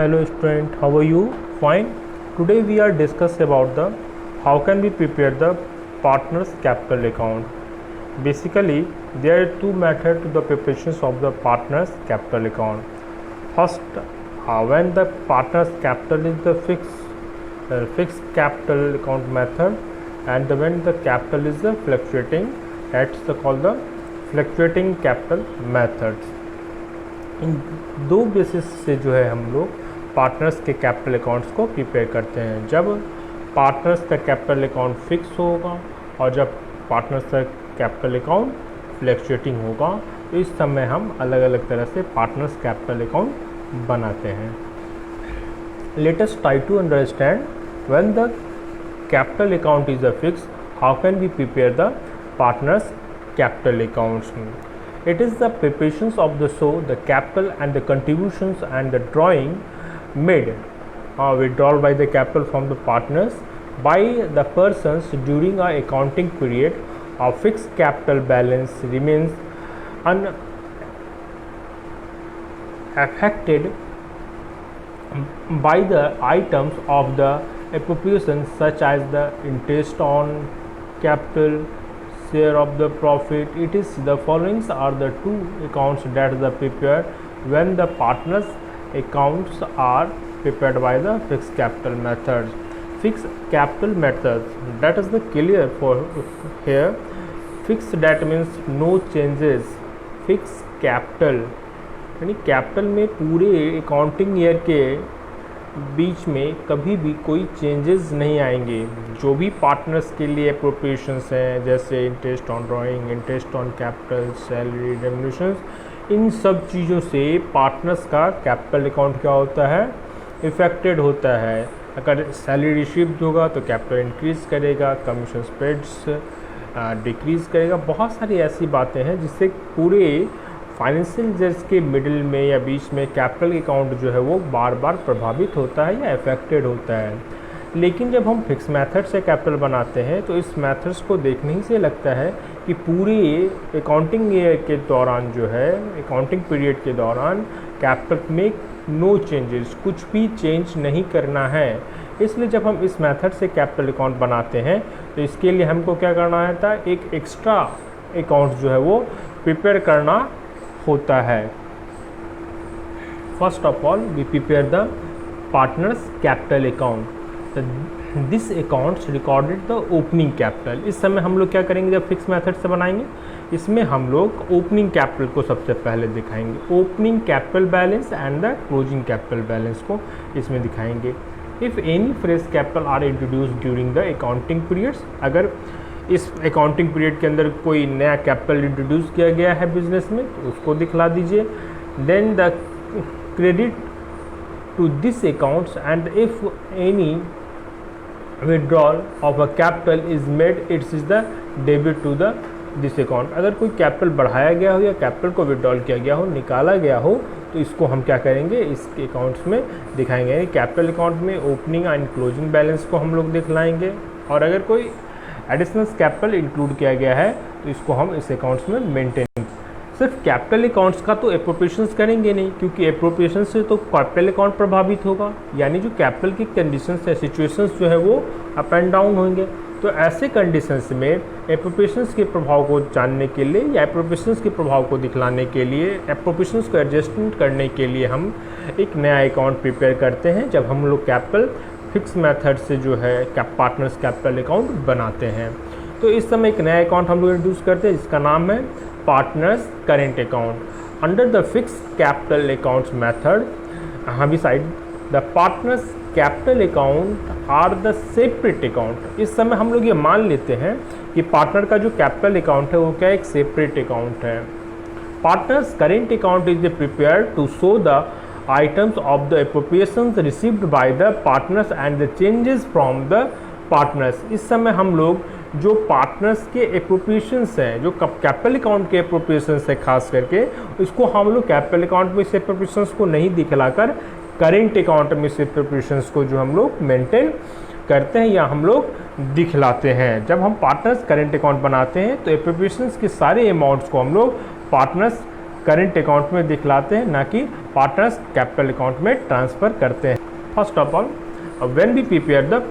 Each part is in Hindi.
Hello student, how are you? Fine. Today we are discuss about the how can we prepare the partner's capital account. Basically, there are two methods to the preparations of the partner's capital account. First, when the partner's capital is the fixed capital account method, and when the capital is the fluctuating, that's called the fluctuating capital methods. इन दो बेसिस से जो है हम लोग पार्टनर्स के कैपिटल अकाउंट्स को प्रिपेयर करते हैं। जब पार्टनर्स का कैपिटल अकाउंट फिक्स होगा और जब पार्टनर्स का कैपिटल अकाउंट फ्लक्चुएटिंग होगा, तो इस समय हम अलग अलग तरह से पार्टनर्स कैपिटल अकाउंट बनाते हैं। Let us try to understand when the capital account is a fix, how can we prepare the partners capital accounts. It is the preparations of the the capital and the contributions and the drawing made withdrawal by the capital from the partners by the persons during a accounting period of fixed capital balance remains unaffected by the items of the appropriation such as the interest on capital, share of the profit. It is the following are the two accounts that are prepared when the partners accounts are prepared by the fixed capital methods. Fixed capital methods, that is the clear for here. Fixed, that means no changes. Fixed capital यानी कैपिटल में पूरे अकाउंटिंग ईयर के बीच में कभी भी कोई चेंजेस नहीं आएंगे। जो भी पार्टनर्स के लिए अप्रोप्रिएशंस हैं, जैसे interest on drawing, interest on capital, salary, remunerations, इन सब चीज़ों से पार्टनर्स का कैपिटल अकाउंट क्या होता है, इफेक्टेड होता है। अगर सैलरी रिसीव्ड होगा तो कैपिटल इंक्रीज़ करेगा, कमीशन स्प्रेड्स डिक्रीज़ करेगा। बहुत सारी ऐसी बातें हैं जिससे पूरे फाइनेंशियल ईयर्स के मिडिल में या बीच में कैपिटल अकाउंट जो है वो बार बार प्रभावित होता है या अफेक्टेड होता है। लेकिन जब हम फिक्स मेथड से कैपिटल बनाते हैं तो इस मेथड्स को देखने ही से लगता है कि पूरी अकाउंटिंग ईयर के दौरान जो है, अकाउंटिंग पीरियड के दौरान कैपिटल में नो चेंजेस, कुछ भी चेंज नहीं करना है। इसलिए जब हम इस मेथड से कैपिटल अकाउंट बनाते हैं तो इसके लिए हमको क्या करना है था, एक एक्स्ट्रा अकाउंट जो है वो प्रिपेयर करना होता है। First of all we prepare the partners capital account. This accounts recorded the opening capital. इस समय हम लोग क्या करेंगे, जब फिक्स मेथड से बनाएंगे इसमें हम लोग ओपनिंग कैपिटल को सबसे पहले दिखाएंगे। Opening capital balance and the closing capital balance को इसमें दिखाएंगे। If any fresh capital R introduced during the accounting periods, अगर इस अकाउंटिंग पीरियड के अंदर कोई नया कैपिटल इंट्रोड्यूस किया गया है बिजनेस में तो उसको दिखला दीजिए। Then the credit to this accounts and if any withdrawal of a capital is made, it's is the debit to the this account. अगर कोई कैपिटल बढ़ाया गया हो या कैपिटल को विड्रॉल किया गया हो, निकाला गया हो, तो इसको हम क्या करेंगे, इस अकाउंट्स में दिखाएंगे। कैपिटल अकाउंट में ओपनिंग एंड क्लोजिंग बैलेंस को हम लोग दिखलाएंगे। और अगर कोई एडिशनल कैपिटल इंक्लूड किया गया है तो इसको हम इस अकाउंट्स में मेंटेन। सिर्फ कैपिटल अकाउंट्स का तो अप्रोप्रिएशंस करेंगे नहीं, क्योंकि अप्रोप्रिएशन से तो कैपिटल अकाउंट प्रभावित होगा, यानी जो कैपिटल की कंडीशंस या सिचुएशंस जो है वो अप एंड डाउन होंगे। तो ऐसे कंडीशंस में अप्रोप्रिएशंस के प्रभाव को जानने के लिए या अप्रोप्रिएशंस के प्रभाव को दिखलाने के लिए, अप्रोप्रिएशंस को एडजस्टमेंट करने के लिए हम एक नया अकाउंट प्रिपेयर करते हैं। जब हम लोग कैपिटल फिक्स मेथड से जो है पार्टनर्स कैपिटल अकाउंट बनाते हैं, तो इस समय एक नया अकाउंट हम लोग इंट्रोड्यूस करते हैं जिसका नाम है partners current account. Under the fix capital accounts method हम side the partners capital account are the separate account. इस समय हम लोग ये मान लेते हैं कि पार्टनर का जो कैपिटल अकाउंट है वो क्या एक सेपरेट अकाउंट है। Partners current account is prepared to show the items of the appropriations received by the partners and the changes from the partners। इस समय हम लोग जो पार्टनर्स के अप्रोप्रिएशंस हैं, जो कैपिटल अकाउंट के अप्रोप्रिएशंस है खास करके, इसको हम लोग कैपिटल अकाउंट में से अप्रोप्रिएशंस को नहीं दिखलाकर करेंट अकाउंट में से अप्रोप्रिएशंस को जो हम लोग मेंटेन करते हैं या हम लोग दिखलाते हैं। जब हम पार्टनर्स करेंट अकाउंट बनाते हैं तो अप्रोप्रिएशंस के सारे अमाउंट्स को हम लोग पार्टनर्स करेंट अकाउंट में दिखलाते हैं, ना कि पार्टनर्स कैपिटल अकाउंट में ट्रांसफ़र करते हैं। First of all, when we prepare the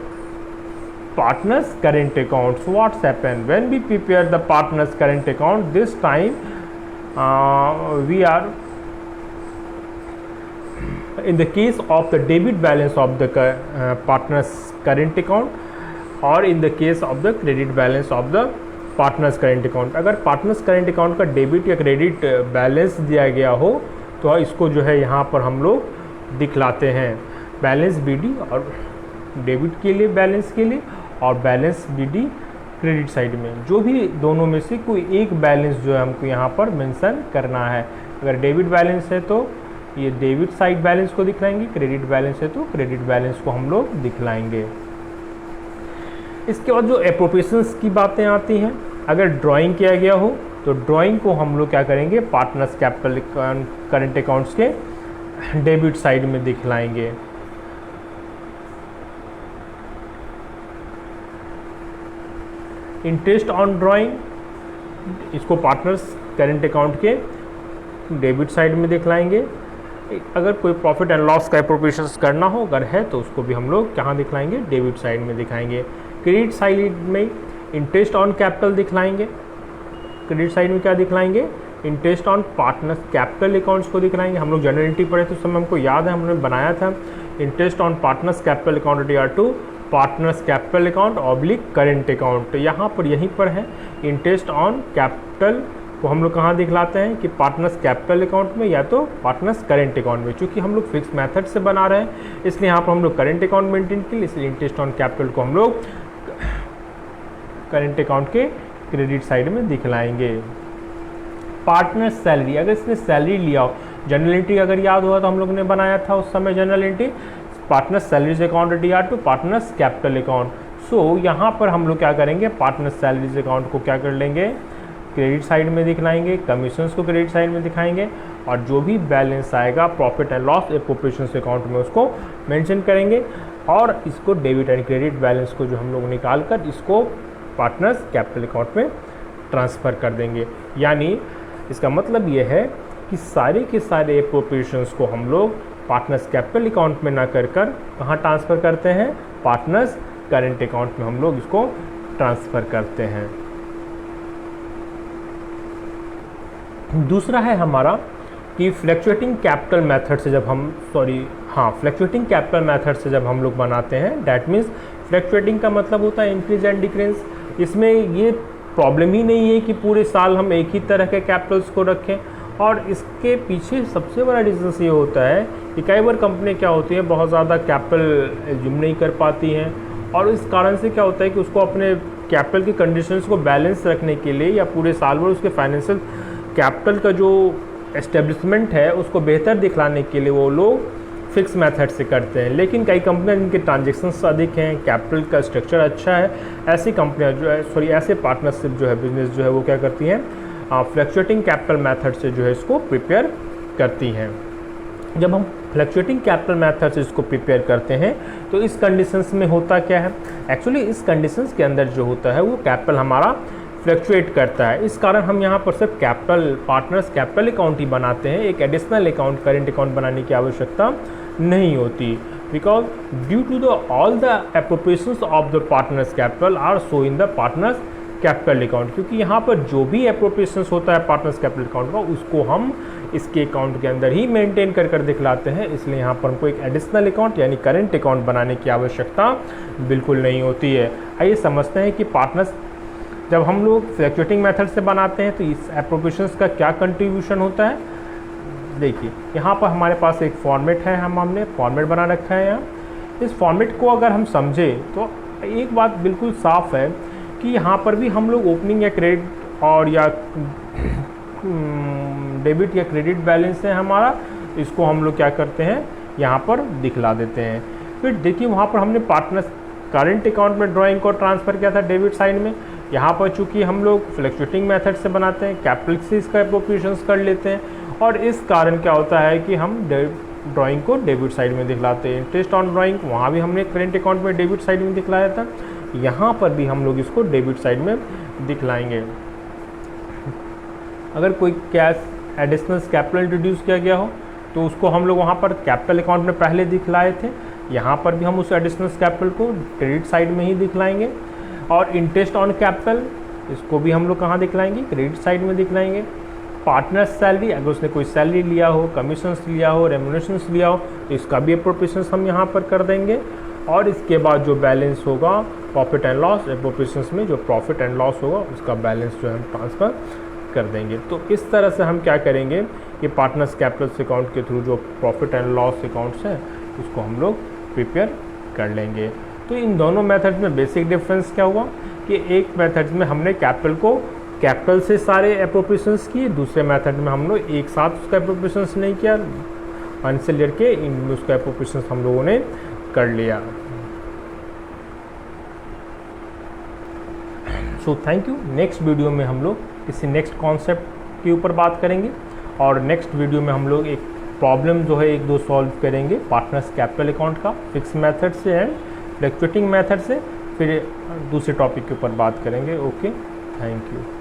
partners current accounts, what's happened when we prepare the partners current account? This time we are in the case of the debit balance of the partners current account और in the case of the credit balance of the partners current account. अगर पार्टनर्स करेंट अकाउंट का डेबिट या क्रेडिट बैलेंस दिया गया हो तो इसको जो है यहाँ पर हम लोग दिखलाते हैं, बैलेंस बीडी और डेबिट के लिए बैलेंस के लिए और बैलेंस बीडी क्रेडिट साइड में, जो भी दोनों में से कोई एक बैलेंस जो है हमको यहाँ पर मेंशन करना है। अगर डेबिट बैलेंस है तो ये डेबिट साइड बैलेंस को दिखलाएंगे, क्रेडिट बैलेंस है तो क्रेडिट बैलेंस को हम लोग दिखलाएंगे। इसके बाद जो एप्रोप्रिएशंस की बातें आती हैं, अगर ड्राइंग किया गया हो तो ड्राइंग को हम लोग क्या करेंगे, पार्टनर्स कैपिटल करंट अकाउंट्स के डेबिट साइड में दिखलाएंगे। इंटरेस्ट ऑन ड्राइंग, इसको पार्टनर्स करंट अकाउंट के डेबिट साइड में दिखलाएंगे। अगर कोई प्रॉफिट एंड लॉस का एप्रोप्रिएशंस करना हो अगर है तो उसको भी हम लोग कहाँ दिखलाएंगे, डेबिट साइड में दिखाएंगे। क्रेडिट साइड में इंटरेस्ट ऑन कैपिटल दिखलाएंगे, क्रेडिट साइड में क्या दिखलाएंगे, interest on partners capital accounts को दिखलाएंगे। हम लोग जनरल एंट्री पढ़े तो उस समय हमको याद है, हमने बनाया था interest on partners capital account DR2 partners capital account oblique current account. यहाँ पर यहीं पर है इंटरेस्ट ऑन कैपिटल को हम लोग कहाँ दिखलाते हैं कि पार्टनर्स कैपिटल अकाउंट में या तो पार्टनर्स करेंट अकाउंट में। चूँकि हम लोग फिक्स मेथड से बना रहे हैं इसलिए यहाँ पर हम लोग करेंट अकाउंट मेंटेन के लिए, इसलिए इंटरेस्ट ऑन कैपिटल को हम लोग करेंट अकाउंट के क्रेडिट साइड में दिखलाएंगे। पार्टनर सैलरी, अगर इसने सैलरी लिया हो, जनरल एंट्री अगर याद हुआ तो हम लोग ने बनाया था उस समय general entry partners salaries account DR2 partners capital account. So यहाँ पर हम लोग क्या करेंगे, पार्टनर्स सैलरीज अकाउंट को क्या कर लेंगे, क्रेडिट साइड में दिखलाएंगे, कमीशंस को क्रेडिट साइड में दिखाएंगे और जो भी बैलेंस आएगा profit and loss appropriations account में उसको मेंशन करेंगे और इसको डेबिट एंड क्रेडिट बैलेंस को जो हम लोग निकाल कर इसको पार्टनर्स कैपिटल अकाउंट में ट्रांसफ़र कर देंगे। यानी इसका मतलब ये है कि सारे के सारे एप्रोप्रिएशंस को हम लोग पार्टनर्स कैपिटल अकाउंट में ना कर कहाँ ट्रांसफ़र करते हैं, पार्टनर्स करेंट अकाउंट में हम लोग इसको ट्रांसफ़र करते हैं। दूसरा है हमारा कि फ्लक्चुएटिंग कैपिटल मेथड से जब हम फ्लक्चुएटिंग कैपिटल मेथड से जब हम लोग बनाते हैं, डैट मीन्स फ्लक्चुएटिंग का मतलब होता है इंक्रीज एंड डिक्रीज। इसमें ये प्रॉब्लम ही नहीं है कि पूरे साल हम एक ही तरह के कैपिटल्स को रखें, और इसके पीछे सबसे बड़ा रीज़न ये होता है कि कई बार कंपनी क्या होती है बहुत ज़्यादा कैपिटल एज्यूम नहीं कर पाती हैं और इस कारण से क्या होता है कि उसको अपने कैपिटल की कंडीशंस को बैलेंस रखने के लिए या पूरे साल भर उसके फाइनेंशियल कैपिटल का जो एस्टेब्लिशमेंट है उसको बेहतर दिखलाने के लिए वो लोग फिक्स मेथड से करते हैं। लेकिन कई कंपनियां जिनके ट्रांजेक्शन्स अधिक हैं, कैपिटल का स्ट्रक्चर अच्छा है, ऐसी कंपनियां जो है ऐसे पार्टनरशिप जो है बिजनेस जो है वो क्या करती हैं, फ्लक्चुएटिंग कैपिटल मेथड से जो है इसको प्रिपेयर करती हैं। जब हम फ्लक्चुएटिंग कैपिटल मेथड से इसको प्रिपेयर करते हैं तो इस कंडीशंस में होता क्या है, एक्चुअली इस कंडीशंस के अंदर जो होता है वो कैपिटल हमारा फ्लक्चुएट करता है। इस कारण हम यहाँ पर सिर्फ कैपिटल पार्टनर्स कैपिटल अकाउंट ही बनाते हैं, एक एडिशनल अकाउंट करेंट अकाउंट बनाने की आवश्यकता नहीं होती, because due to the all the appropriations of the partners capital are show in the partners capital account. क्योंकि यहाँ पर जो भी एप्रोप्रिएशंस होता है पार्टनर्स कैपिटल अकाउंट का उसको हम इसके अकाउंट के अंदर ही मेंटेन कर दिखलाते हैं, इसलिए यहाँ पर हमको एक एडिशनल अकाउंट यानी करेंट अकाउंट बनाने की आवश्यकता बिल्कुल नहीं होती है। आइए समझते हैं कि पार्टनर्स जब हम लोग फ्लक्चुएटिंग मेथड से बनाते हैं तो इस एप्रोप्रिएशंस का क्या कंट्रीब्यूशन होता है। देखिए यहाँ पर हमारे पास एक फॉर्मेट है, हमने फॉर्मेट बना रखा है। यहाँ इस फॉर्मेट को अगर हम समझें तो एक बात बिल्कुल साफ़ है कि यहाँ पर भी हम लोग ओपनिंग या क्रेडिट और या डेबिट या क्रेडिट बैलेंस है हमारा, इसको हम लोग क्या करते हैं यहाँ पर दिखला देते हैं। फिर देखिए वहाँ पर हमने पार्टनर्स करेंट अकाउंट में ड्राइंग को ट्रांसफ़र किया था डेबिट साइड में। यहाँ पर चूँकि हम लोग फ्लक्चुएटिंग मेथड से बनाते हैं, कैपिटल से इसका एप्रोप्रिएशंस कर लेते हैं और इस कारण क्या होता है कि हम ड्राइंग को डेबिट साइड में दिखलाते हैं। इंटरेस्ट ऑन ड्राइंग वहाँ भी हमने करेंट अकाउंट में डेबिट साइड में दिखलाया था, यहाँ पर भी हम लोग इसको डेबिट साइड में दिखलाएंगे। अगर कोई कैश एडिशनल कैपिटल इंट्रोड्यूस किया गया हो तो उसको हम लोग वहाँ पर कैपिटल अकाउंट में पहले दिखलाए थे, यहाँ पर भी हम उस एडिशनल कैपिटल को क्रेडिट साइड में ही दिखलाएंगे। और इंटरेस्ट ऑन कैपिटल इसको भी हम लोग कहाँ दिखलाएंगे, क्रेडिट साइड में दिखलाएंगे। पार्टनर सैलरी, अगर उसने कोई सैलरी लिया हो, कमीशंस लिया हो, रेम्यूनरेशंस लिया हो तो इसका भी अप्रोप्रिएशंस हम यहाँ पर कर देंगे। और इसके बाद जो बैलेंस होगा प्रॉफिट एंड लॉस अप्रोप्रिएशंस में, जो प्रॉफिट एंड लॉस होगा उसका बैलेंस जो है हम ट्रांसफ़र कर देंगे। तो इस तरह से हम क्या करेंगे कि पार्टनर्स कैपिटल्स अकाउंट के थ्रू जो प्रॉफिट एंड लॉस अकाउंट्स हैं उसको हम लोग प्रिपेयर कर लेंगे। तो इन दोनों मेथड्स में बेसिक डिफरेंस क्या हुआ कि एक मेथड में हमने कैपिटल से सारे अप्रोप्रिएशंस किए, दूसरे मेथड में हम लोग एक साथ उसका अप्रोप्रिएशंस नहीं किया, वन से लेके इन उसका अप्रोप्रिएशंस हम लोगों ने कर लिया। So thank you. Next video में हम लोग किसी नेक्स्ट कॉन्सेप्ट के ऊपर बात करेंगे और नेक्स्ट वीडियो में हम लोग एक प्रॉब्लम जो है 1-2 सॉल्व करेंगे पार्टनर्स कैपिटल अकाउंट का फिक्स मेथड से एंड फ्लक्चुएटिंग मेथड से, फिर दूसरे टॉपिक के ऊपर बात करेंगे। Okay, thank you.